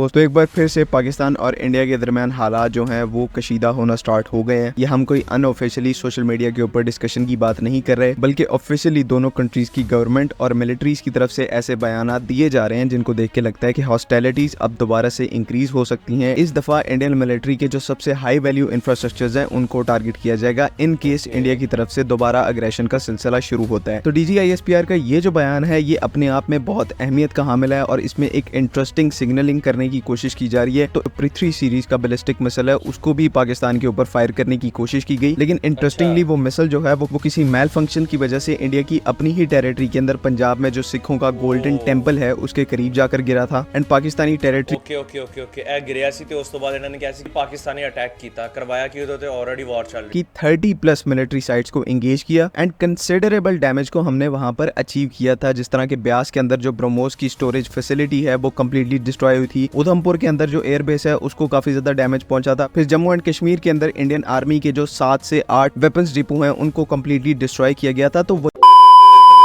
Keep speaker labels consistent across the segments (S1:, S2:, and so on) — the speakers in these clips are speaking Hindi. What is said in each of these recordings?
S1: दोस्तों एक बार फिर से पाकिस्तान और इंडिया के दरमियान हालात जो हैं वो कशीदा होना स्टार्ट हो गए हैं। ये हम कोई अनऑफिशियली सोशल मीडिया के ऊपर डिस्कशन की बात नहीं कर रहे, बल्कि ऑफिशियली दोनों कंट्रीज की गवर्नमेंट और मिलिट्रीज की तरफ से ऐसे बयानात दिए जा रहे हैं जिनको देख के लगता है कि हॉस्टिलिटीज अब दोबारा से इंक्रीज हो सकती हैं। इस दफा इंडियन मिलिट्री के जो सबसे हाई वैल्यू इंफ्रास्ट्रक्चर्स हैं उनको टारगेट किया जाएगा इन केस इंडिया की तरफ से दोबारा अग्रेशन का सिलसिला शुरू होता है। तो DGISPR का ये जो बयान है ये अपने आप में बहुत अहमियत का हामिल है और इसमें एक इंटरेस्टिंग सिग्नलिंग करने की कोशिश की जा रही है। तो पृथ्वी सीरीज का बैलिस्टिक मिसाइल है उसको भी पाकिस्तान के ऊपर फायर करने की कोशिश की गई, लेकिन इंटरेस्टिंगली वो मिसाइल जो है वो किसी मेल फंक्शन की वजह से इंडिया की अपनी ही टेरिटरी के अंदर पंजाब में जो सिखों का गोल्डन टेंपल है उसके करीब जाकर गिरा था एंड पाकिस्तानी टेरिटरी
S2: ओके ए गिरिया सी ते उस तो बाद इन्होंने कैसे पाकिस्तानी अटैक कीता करवाया कि उधर तो ऑलरेडी वॉर चल रही
S1: की 30+ मिलिट्री साइट्स को एंगेज किया एंड कंसिडरेबल डैमेज को हमने वहां पर अचीव किया था। जिस तरह के ब्यास के अंदर जो ब्रह्मोस की स्टोरेज फैसिलिटी है वो कंप्लीटली डिस्ट्रॉय हुई थी। उधमपुर के अंदर जो एयरबेस है उसको काफी ज्यादा डैमेज पहुंचा था। फिर जम्मू एंड कश्मीर के अंदर इंडियन आर्मी के जो 7 से 8 वेपन्स डिपो हैं उनको कंप्लीटली डिस्ट्रॉय किया गया था। तो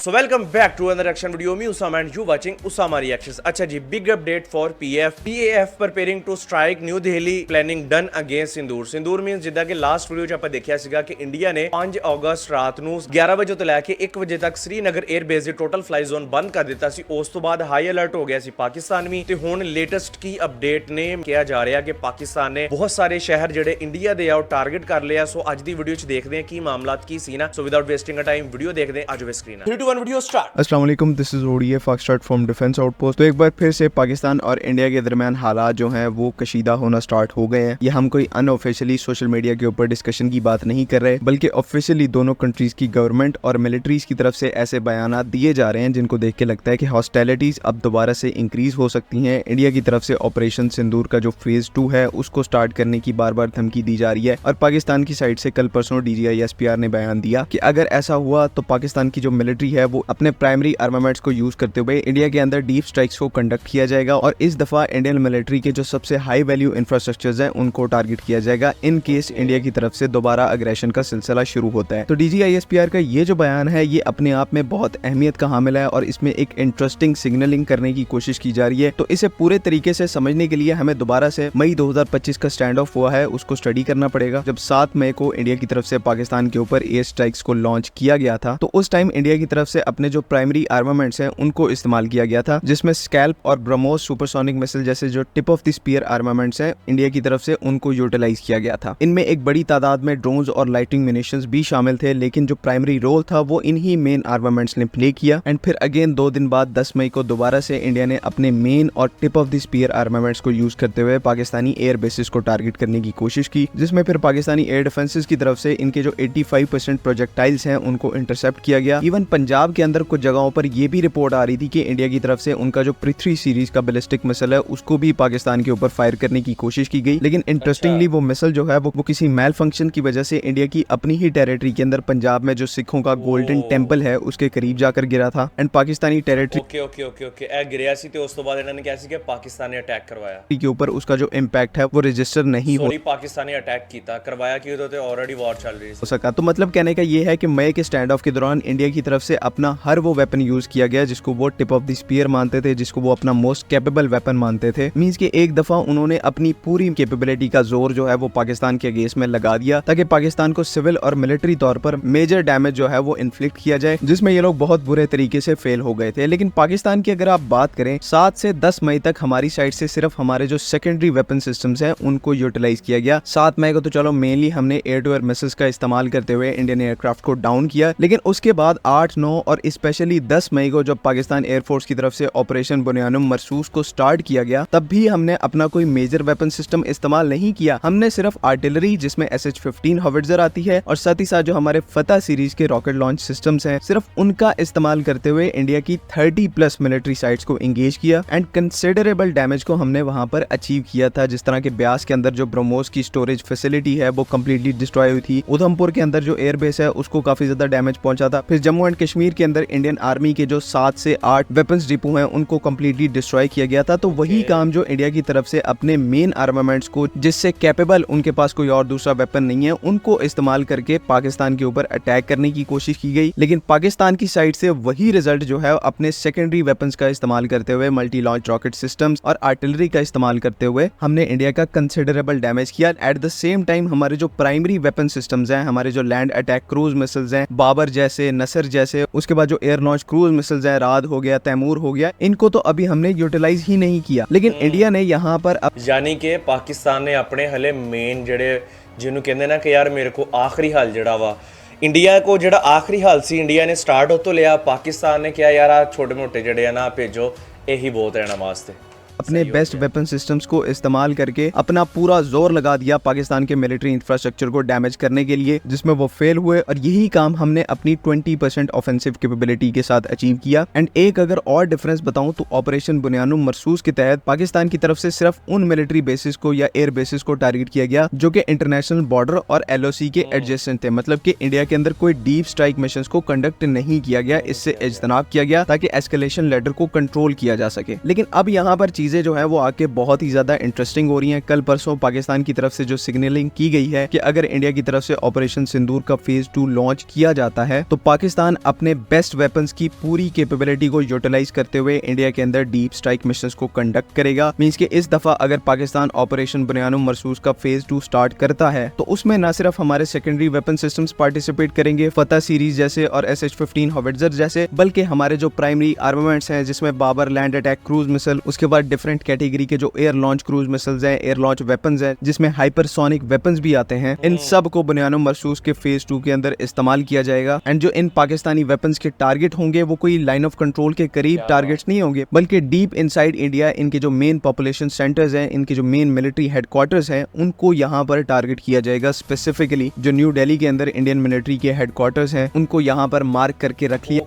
S2: So welcome back to another reaction video. Me Usama and you watching Usama Reactions. अच्छा जी, big update for PF. PAF preparing to strike New Delhi. Planning done against sindoor. Sindoor means ਜਿੱਦਾਂ ਕਿ ਲਾਸਟ ਵੀਡੀਓ 'ਚ ਆਪਾਂ ਦੇਖਿਆ ਸੀਗਾ ਕਿ ਇੰਡੀਆ ਨੇ 5 ਅਗਸਤ ਰਾਤ ਨੂੰ 11 ਵਜੇ ਤੋਂ ਲੈ ਕੇ 1 ਵਜੇ ਤੱਕ ਸ੍ਰੀਨਗਰ 에ਅਰ ਬੇਸ ਦੇ ਟੋਟਲ ਫਲਾਈ ਜ਼ੋਨ ਬੰਦ ਕਰ ਦਿੱਤਾ ਸੀ। ਉਸ ਤੋਂ ਬਾਅਦ ਹਾਈ ਅਲਰਟ ਹੋ ਗਿਆ ਸੀ ਪਾਕਿਸਤਾਨ ਵੀ ਤੇ ਹੁਣ ਲੇਟੈਸਟ ਕੀ ਅਪਡੇਟ ਨੇ ਕਿਹਾ ਜਾ ਰਿਹਾ ਕਿ ਪਾਕਿਸਤਾਨ ਨੇ ਬਹੁਤ ਸਾਰੇ ਸ਼ਹਿਰ ਜਿਹੜੇ ਇੰਡੀਆ ਦੇ ਆ ਉਹ ਟਾਰਗੇਟ ਕਰ ਲਿਆ। ਸੋ ਅੱਜ ਦੀ ਵੀਡੀਓ 'ਚ ਦੇਖਦੇ ਹਾਂ ਕੀ ਮਾਮਲਾਤ ਕੀ ਸੀ ਨਾ। So without wasting a time video ਦੇਖਦੇ ਹਾਂ। ਆਜੋ ਵੇ ਸਕਰੀਨ 3 2 1 वीडियो स्टार्ट।
S1: अस्सलाम वालेकुम, this is ODA fast from defence outpost. तो एक बार फिर से पाकिस्तान और इंडिया के दरमियान हालात जो हैं वो कशीदा होना स्टार्ट हो गए हैं। ये हम कोई अनऑफिशियली सोशल मीडिया के ऊपर डिस्कशन की बात नहीं कर रहे, बल्कि ऑफिशियली दोनों कंट्रीज की गवर्नमेंट और मिलिट्रीज की तरफ से ऐसे बयानात दिए जा रहे हैं जिनको देख के लगता है कि हॉस्टिलिटीज अब दोबारा से इंक्रीज हो सकती हैं। इंडिया की तरफ से ऑपरेशन सिंदूर का जो फेज 2 है उसको स्टार्ट करने की बार बार धमकी दी जा रही है और पाकिस्तान की साइड से कल परसों DGISPR ने बयान दिया कि अगर ऐसा हुआ तो पाकिस्तान की जो मिलिट्री है वो अपने प्राइमरी आर्मामेंट्स को यूज करते हुए इंडिया के अंदर डीप स्ट्राइक्स को कंडक्ट किया जाएगा और इस दफा इंडियन मिलिट्री के जो सबसे हाई वैल्यू इंफ्रास्ट्रक्चर्स हैं उनको टारगेट किया जाएगा इन केस इंडिया की तरफ से दोबारा अग्रेशन का सिलसिला शुरू होता है। तो DGISPR का ये जो बयान है ये अपने आप में बहुत अहमियत का हामिल है और इसमें एक इंटरेस्टिंग सिग्नलिंग करने की कोशिश की जा रही है। तो इसे पूरे तरीके से समझने के लिए हमें दोबारा से मई 2025 का स्टैंड ऑफ हुआ है उसको स्टडी करना पड़ेगा। जब 7 मई को इंडिया की तरफ से पाकिस्तान के ऊपर एयर स्ट्राइक्स को लॉन्च किया गया था तो उस टाइम इंडिया की तरफ से अपने जो प्राइमरी आर्मामेंट्स हैं उनको इस्तेमाल किया गया था, जिसमें स्कैल्प और ब्रह्मोस सुपरसोनिक मिसाइल जैसे जो tip of the spear armaments हैं इंडिया की तरफ से उनको यूटिलाइज किया गया था। इनमें एक बड़ी तादाद में ड्रोन्स और लाइटिंग म्यूनिशंस भी शामिल थे, लेकिन जो प्राइमरी रोल था वो इन्हीं मेन आर्मामेंट्स ने प्ले किया एंड फिर अगेन 2 दिन बाद 10 मई को दोबारा से इंडिया ने अपने मेन और tip of the spear armaments को यूज करते हुए पाकिस्तानी एयर बेसिस को टारगेट करने की कोशिश की, जिसमें फिर पाकिस्तानी एयर डिफेंसेस की तरफ से इनके जो 85% प्रोजेक्टाइल्स हैं उनको इंटरसेप्ट किया गया। इवन पंजाब के अंदर कुछ जगहों पर यह भी रिपोर्ट आ रही थी कि इंडिया की तरफ से उनका जो पृथ्वी सीरीज का बैलिस्टिक मिसाइल है उसको भी पाकिस्तान के ऊपर फायर करने की कोशिश की गई, लेकिन इंटरेस्टिंगली वो मिसाइल जो है वो किसी मेल फंक्शन की वजह से इंडिया की अपनी ही टेरिटरी के अंदर पंजाब में जो सिखों का गोल्डन टेंपल है उसके करीब जाकर गिरा था एंड पाकिस्तानी टेरिटरी
S2: ओके ए गिरिया सी ते उस तो बाद इन्होंने कैसे कि पाकिस्तानी अटैक करवाया
S1: के ऊपर उसका जो इम्पैक्ट है वो रजिस्टर नहीं हो
S2: पाकिस्तानी अटैक कीता करवाया कि उधर तो ऑलरेडी वॉर चल रही
S1: हो सका। तो मतलब कहने का ये है कि मई के स्टैंड ऑफ के दौरान इंडिया की तरफ से अपना हर वो वेपन यूज किया गया जिसको वो टिप ऑफ द स्पीयर मानते थे, जिसको वो अपना मोस्ट कैपेबल वेपन मानते थे। मींस कि एक दफा उन्होंने अपनी पूरी कैपेबिलिटी का जोर जो है वो पाकिस्तान के अगेंस्ट में लगा दिया ताकि पाकिस्तान को सिविल और मिलिट्री तौर पर मेजर डैमेज जो है वो इन्फ्लिक्ट किया जाए, जिसमें ये लोग बहुत बुरे तरीके से फेल हो गए थे। लेकिन पाकिस्तान की अगर आप बात करें 7 से 10 मई तक हमारी साइड से सिर्फ हमारे जो सेकेंडरी वेपन सिस्टम्स हैं उनको यूटिलाइज किया गया। 7 मई को तो चलो मेनली हमने एयर टू एयर मिसाइल्स का इस्तेमाल करते हुए इंडियन एयरक्राफ्ट को डाउन किया, लेकिन उसके बाद 8, 9 और स्पेशली 10 मई को जब पाकिस्तान एयरफोर्स की तरफ से ऑपरेशन बुनियानुम मरसूस को स्टार्ट किया गया तब भी हमने अपना कोई मेजर वेपन सिस्टम इस्तेमाल नहीं किया। हमने सिर्फ आर्टिलरी जिसमें SH-15 हॉविट्जर आती है और साथ ही साथ जो हमारे फतह सीरीज के रॉकेट लॉन्च सिस्टम्स हैं सिर्फ उनका इस्तेमाल करते हुए इंडिया की 30+ मिलिट्री साइट्स को एंगेज किया एंड कंसिडरेबल डैमेज को हमने वहां पर अचीव किया था। जिस तरह के ब्यास के अंदर जो ब्रह्मोस की स्टोरेज फैसिलिटी है वो कंप्लीटली डिस्ट्रॉय हुई थी। उधमपुर के अंदर जो एयरबेस है उसको काफी ज्यादा डैमेज पहुंचा था। फिर जम्मू एंड कश्मीर कश्मीर के अंदर इंडियन आर्मी के जो 7 से 8 वेपन्स डिपो हैं उनको कम्प्लीटली डिस्ट्रॉय किया गया था। तो वही काम जो इंडिया की तरफ से अपने मेन आर्मामेंट्स को, जिससे कैपेबल उनके पास कोई और दूसरा वेपन नहीं है, उनको इस्तेमाल करके पाकिस्तान के ऊपर अटैक करने की कोशिश की गई। लेकिन पाकिस्तान की साइड से वही रिजल्ट जो है अपने सेकेंडरी वेपन्स का इस्तेमाल करते हुए, मल्टी लॉन्च रॉकेट सिस्टम्स और आर्टिलरी का इस्तेमाल करते हुए हमने इंडिया का कंसिडरेबल डैमेज किया। एट द सेम टाइम हमारे जो प्राइमरी वेपन सिस्टम्स हैं, हमारे जो लैंड अटैक क्रूज मिसाइल्स हैं, बाबर जैसे, नसर जैसे, उसके बाद जो एयर लॉन्च क्रूज मिसाइल्स हैं, राद हो गया, तैमूर हो गया, इनको तो अभी हमने यूटिलाइज ही नहीं किया। लेकिन इंडिया ने यहाँ पर
S2: यानी कि पाकिस्तान ने अपने हले मेन ਜਿਹੜੇ ਜਿਹਨੂੰ ਕਹਿੰਦੇ ਨਾ ਕਿ ਯਾਰ ਮੇਰੇ ਕੋ ਆਖਰੀ ਹਾਲ ਜਿਹੜਾ ਵਾ ਇੰਡੀਆ ਕੋ ਜਿਹੜਾ ਆਖਰੀ ਹਾਲ ਸੀ ਇੰਡੀਆ ਨੇ ਸਟਾਰਟ ਉਹ ਤੋਂ ਲਿਆ ਪਾਕਿस्तान ਨੇ ਕਿਹਾ ਯਾਰ ਆ ਛੋਟੇ ਮੋਟੇ ਜਿਹੜੇ ਆ ਨਾ ਭੇਜੋ ਇਹੀ ਬਹੁਤ ਹੈ ਨਾ ਵਾਸਤੇ
S1: अपने बेस्ट वेपन सिस्टम्स को इस्तेमाल करके अपना पूरा जोर लगा दिया पाकिस्तान के मिलिट्री इंफ्रास्ट्रक्चर को डैमेज करने के लिए, जिसमें वो फेल हुए। और यही काम हमने अपनी 20% ऑफेंसिव कैपेबिलिटी के साथ अचीव किया। एंड एक अगर और डिफरेंस बताऊं तो ऑपरेशन बुनियानुम मरसूस के तहत पाकिस्तान की तरफ से सिर्फ उन मिलिट्री बेसिस को या एयर बेसिस को टारगेट किया गया जो कि इंटरनेशनल बॉर्डर और LOC के एडजेसेंट थे, मतलब कि इंडिया के अंदर कोई डीप स्ट्राइक मिशन को कंडक्ट नहीं किया गया। इससे इज्तनाब किया गया ताकि एस्केलेशन लेडर को कंट्रोल किया जा सके। लेकिन अब यहाँ पर चीजें जो है वो आके बहुत ही ज्यादा इंटरेस्टिंग हो रही हैं। कल परसों पाकिस्तान की तरफ से जो सिग्नलिंग की गई है कि अगर इंडिया की तरफ से ऑपरेशन सिंदूर का फेज 2 लॉन्च किया जाता है तो पाकिस्तान अपने बेस्ट वेपन्स की पूरी कैपेबिलिटी को यूटिलाइज करते हुए इंडिया के अंदर डीप स्ट्राइक मिशंस को कंडक्ट करेगा। मींस कि इस दफा अगर पाकिस्तान ऑपरेशन बुनियानुम मरसूस का फेज 2 स्टार्ट करता है तो उसमें न सिर्फ हमारे सेकेंडरी वेपन सिस्टम्स पार्टिसिपेट करेंगे, फतह सीरीज जैसे और SH-15 हॉविट्जर जैसे, बल्कि हमारे जो प्राइमरी आर्मामेंट्स हैं जिसमें Babur land attack cruise missile, उसके बाद डिफरेंट कैटेगरी के जो एयर लॉन्च क्रूज मिसाइल्स हैं, एयर लॉन्च वेपन्स हैं, जिसमें हाइपरसोनिक वेपन्स भी आते हैं, इन सब को बुनियानुम मरसूस के फेज 2 के अंदर इस्तेमाल किया जाएगा। एंड जो इन पाकिस्तानी वेपन्स के टारगेट होंगे वो कोई लाइन ऑफ कंट्रोल के करीब टारगेट्स नहीं होंगे, बल्कि डीप इनसाइड इंडिया इनके जो मेन पॉपुलेशन सेंटर्स हैं, इनके जो मेन मिलिट्री हेडक्वार्टर्स हैं, उनको यहाँ पर टारगेट किया जाएगा। स्पेसिफिकली जो न्यू दिल्ली के अंदर इंडियन मिलिट्री के हेडक्वार्टर्स हैं उनको यहाँ पर मार्क करके रख लिया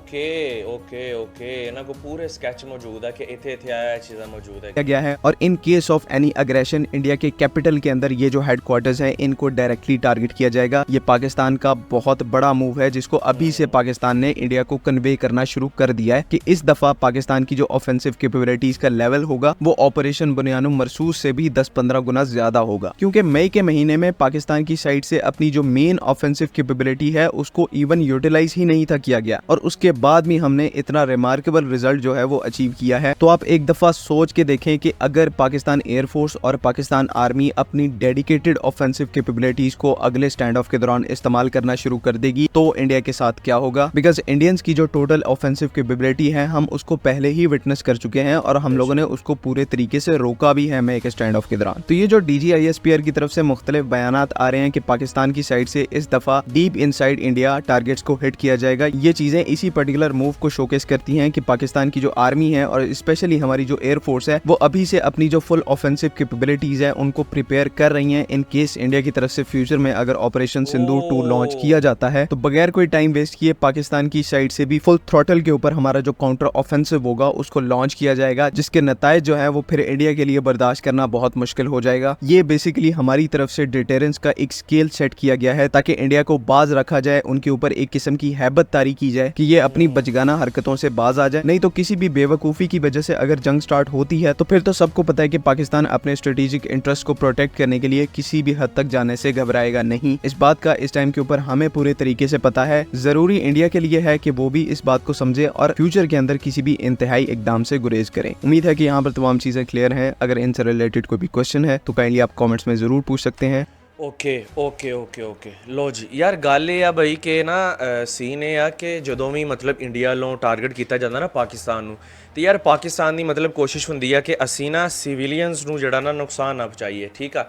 S2: ਇਹਨਾਂ ਕੋ पूरे स्केच मौजूद है कि इथे आया चीज़ें मौजूद है
S1: गया है। और in case of any aggression India के कैपिटल के अंदर ये जो हेडक्वार्टर्स हैं इनको डायरेक्टली टारगेट किया जाएगा। ये पाकिस्तान का बहुत बड़ा मूव है जिसको अभी से पाकिस्तान ने इंडिया को कन्वे करना शुरू कर दिया है कि इस दफा पाकिस्तान की जो ऑफेंसिव कैपेबिलिटीज का लेवल होगा वो ऑपरेशन बुनियानुम मरसूस से भी 10-15 गुना ज्यादा होगा, क्योंकि मई के महीने में पाकिस्तान की साइड से अपनी जो मेन ऑफेंसिव कैपेबिलिटी है उसको इवन यूटिलाइज ही नहीं था किया गया और उसके बाद भी हमने इतना रिमार्केबल रिजल्ट जो है वो अचीव किया है। तो आप एक दफा सोच के देखें कि अगर पाकिस्तान एयरफोर्स और पाकिस्तान आर्मी अपनी डेडिकेटेड ऑफेंसिव कैपेबिलिटीज को अगले स्टैंड ऑफ के दौरान इस्तेमाल करना शुरू कर देगी तो इंडिया के साथ क्या होगा। बिकॉज इंडियंस की जो टोटल ऑफेंसिव कैपेबिलिटी है हम उसको पहले ही विटनेस कर चुके हैं और हम लोगों ने उसको पूरे तरीके से रोका भी है मई के स्टैंड ऑफ के दौरान। तो ये जो DGISPR की तरफ से मुख्तलिफ बयानात आ रहे हैं कि पाकिस्तान की साइड से इस दफा डीप इनसाइड इंडिया टारगेट्स को हिट किया जाएगा, ये चीजें इसी पर्टिकुलर मूव को शोकेस करती हैं कि पाकिस्तान की जो आर्मी है और स्पेशली हमारी जो एयरफोर्स है वो अभी से अपनी जो फुल ऑफेंसिव कैपेबिलिटीज है उनको प्रिपेयर कर रही हैं इन केस इंडिया की तरफ से फ्यूचर में अगर ऑपरेशन सिंदूर 2 लॉन्च किया जाता है तो बगैर कोई टाइम वेस्ट किए पाकिस्तान की साइड से भी फुल थ्रॉटल के ऊपर हमारा जो काउंटर ऑफेंसिव होगा उसको लॉन्च किया जाएगा, जिसके नतायज जो है वो फिर इंडिया के लिए बर्दाश्त करना बहुत मुश्किल हो जाएगा। ये बेसिकली हमारी तरफ से डिटेरेंस का एक स्केल सेट किया गया है ताकि इंडिया को बाज रखा जाए, उनके ऊपर एक किस्म की हैबत तारी की जाए कि ये अपनी बचगाना हरकतों से बाज आ जाए। नहीं तो किसी भी बेवकूफ़ी की वजह से अगर जंग स्टार्ट होती है तो फिर तो सबको पता है कि पाकिस्तान अपने स्ट्रेटेजिक इंटरेस्ट को प्रोटेक्ट करने के लिए किसी भी हद तक जाने से घबराएगा नहीं। इस बात का इस टाइम के ऊपर हमें पूरे तरीके से पता है। जरूरी इंडिया के लिए है कि वो भी इस बात को समझे और फ्यूचर के अंदर किसी भी इंतहाई इकदाम से गुरेज करें। उम्मीद है कि यहाँ पर तमाम चीजें क्लियर हैं। अगर इनसे रिलेटेड कोई भी क्वेश्चन है तो काइंडली आप कमेंट्स में जरूर पूछ सकते हैं।
S2: ਓਕੇ ਲੋ ਜੀ ਯਾਰ ਗੱਲ ਇਹ ਆ ਬਈ ਕਿ ਨਾ ਸੀਨ ਇਹ ਆ ਕਿ ਜਦੋਂ ਵੀ ਮਤਲਬ ਇੰਡੀਆ ਵੱਲੋਂ ਟਾਰਗੇਟ ਕੀਤਾ ਜਾਂਦਾ ਨਾ ਪਾਕਿਸਤਾਨ ਨੂੰ ਤੇ ਯਾਰ ਪਾਕਿਸਤਾਨ ਦੀ ਮਤਲਬ ਕੋਸ਼ਿਸ਼ ਹੁੰਦੀ ਆ ਕਿ ਅਸੀਂ ਨਾ ਸਿਵਿਲੀਅਨਸ ਨੂੰ ਜਿਹੜਾ ਨਾ ਨੁਕਸਾਨ ਨਾ ਪਹੁੰਚਾਈਏ, ਠੀਕ ਆ।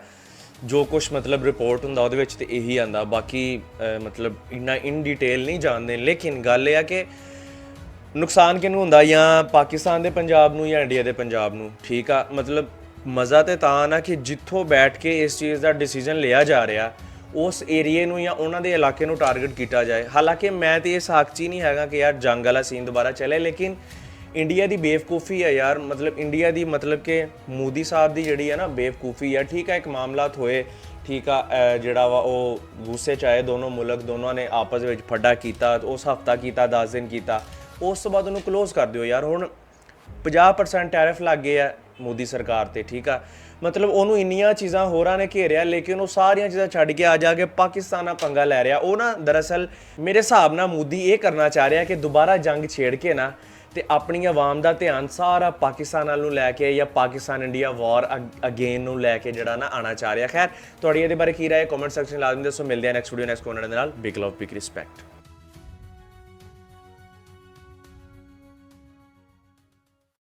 S2: ਜੋ ਕੁਛ ਮਤਲਬ ਰਿਪੋਰਟ ਹੁੰਦਾ ਉਹਦੇ ਵਿੱਚ ਤੇ ਇਹੀ ਆਂਦਾ, ਬਾਕੀ ਮਤਲਬ ਇੰਨਾ ਇਨ ਡਿਟੇਲ ਨਹੀਂ ਜਾਣਦੇ। ਲੇਕਿਨ ਗੱਲ ਇਹ ਆ ਕਿ ਨੁਕਸਾਨ ਕਿਹਨੂੰ ਹੁੰਦਾ, ਜਾਂ ਪਾਕਿਸਤਾਨ ਦੇ ਪੰਜਾਬ ਨੂੰ ਜਾਂ ਇੰਡੀਆ ਦੇ ਪੰਜਾਬ ਨੂੰ, ਠੀਕ ਆ। ਮਤਲਬ ਮਜ਼ਾ ਤੇ ਤਾਂ ਨਾ ਕਿ ਜਿੱਥੋਂ ਬੈਠ ਕੇ ਇਸ ਚੀਜ਼ ਦਾ ਡਿਸੀਜਨ ਲਿਆ ਜਾ ਰਿਹਾ ਉਸ ਏਰੀਏ ਨੂੰ ਜਾਂ ਉਹਨਾਂ ਦੇ ਇਲਾਕੇ ਨੂੰ ਟਾਰਗੇਟ ਕੀਤਾ ਜਾਏ। ਹਾਲਾਂਕਿ ਮੈਂ ਤੇ ਇਸ ਹੱਕ 'ਚ ਹੀ ਨਹੀਂ ਹੈਗਾ ਕਿ ਯਾਰ ਜੰਗ ਵਾਲਾ ਸੀਨ ਦੁਬਾਰਾ ਚੱਲੇ, ਲੇਕਿਨ ਇੰਡੀਆ ਦੀ ਬੇਵਕੂਫੀ ਹੈ ਯਾਰ। ਮਤਲਬ ਇੰਡੀਆ ਦੀ ਮਤਲਬ ਕਿ ਮੋਦੀ ਸਾਹਿਬ ਦੀ ਜਿਹੜੀ ਹੈ ਨਾ ਬੇਵਕੂਫੀ ਹੈ, ਠੀਕ ਹੈ। ਇੱਕ ਮਾਮਲਾਤ ਹੋਏ, ਠੀਕ ਆ ਜਿਹੜਾ ਵਾ ਉਹ ਗੁੱਸੇ 'ਚ ਆਏ ਦੋਨੋਂ ਮੁਲਕ, ਦੋਨਾਂ ਨੇ ਆਪਸ ਵਿੱਚ ਫੱਡਾ ਕੀਤਾ, ਉਸ ਹਫਤਾ ਕੀਤਾ, 10 ਦਿਨ ਕੀਤਾ, ਉਸ ਤੋਂ ਬਾਅਦ ਉਹਨੂੰ ਕਲੋਜ਼ ਕਰ ਦਿਓ ਯਾਰ। ਹੁਣ 50% ਟੈਰਿਫ ਲੱਗ ਗਏ ਆ ਮੋਦੀ ਸਰਕਾਰ ਤੇ, ਠੀਕ ਆ, ਮਤਲਬ ਉਹਨੂੰ ਇੰਨੀਆਂ ਚੀਜ਼ਾਂ ਹੋਰਾਂ ਨੇ ਘੇਰਿਆ, ਲੇਕਿਨ ਉਹ ਸਾਰੀਆਂ ਚੀਜ਼ਾਂ ਛੱਡ ਕੇ ਆ ਜਾ ਕੇ ਪਾਕਿਸਤਾਨ ਨਾਲ ਪੰਗਾ ਲੈ ਰਿਹਾ। ਉਹ ਨਾ ਦਰਅਸਲ ਮੇਰੇ ਹਿਸਾਬ ਨਾਲ ਮੋਦੀ ਇਹ ਕਰਨਾ ਚਾਹ ਰਿਹਾ ਕਿ ਦੁਬਾਰਾ ਜੰਗ ਛੇੜ ਕੇ ਨਾ ਤੇ ਆਪਣੀ ਆਵਾਮ ਦਾ ਧਿਆਨ ਸਾਰਾ ਪਾਕਿਸਤਾਨ ਵੱਲ ਨੂੰ ਲੈ ਕੇ ਜਾਂ ਪਾਕਿਸਤਾਨ ਇੰਡੀਆ ਵਾਰ ਅਗੇਨ ਨੂੰ ਲੈ ਕੇ ਜਿਹੜਾ ਨਾ ਆਣਾ ਚਾਹ ਰਿਹਾ। ਖੈਰ ਤੁਹਾਡੀ ਇਹਦੇ ਬਾਰੇ ਕੀ ਰਾਏ ਕਮੈਂਟ ਸੈਕਸ਼ਨ ਲਾ ਦਿੰਦੇ। ਸੋ ਮਿਲਦੇ ਆ ਨੈਕਸਟ ਵੀਡੀਓ ਨੈਕਸਟ ਕੋਨਰ ਦੇ ਨਾਲ। ਬਿਗ ਲਵ ਬਿਗ ਰਿਸਪੈਕਟ।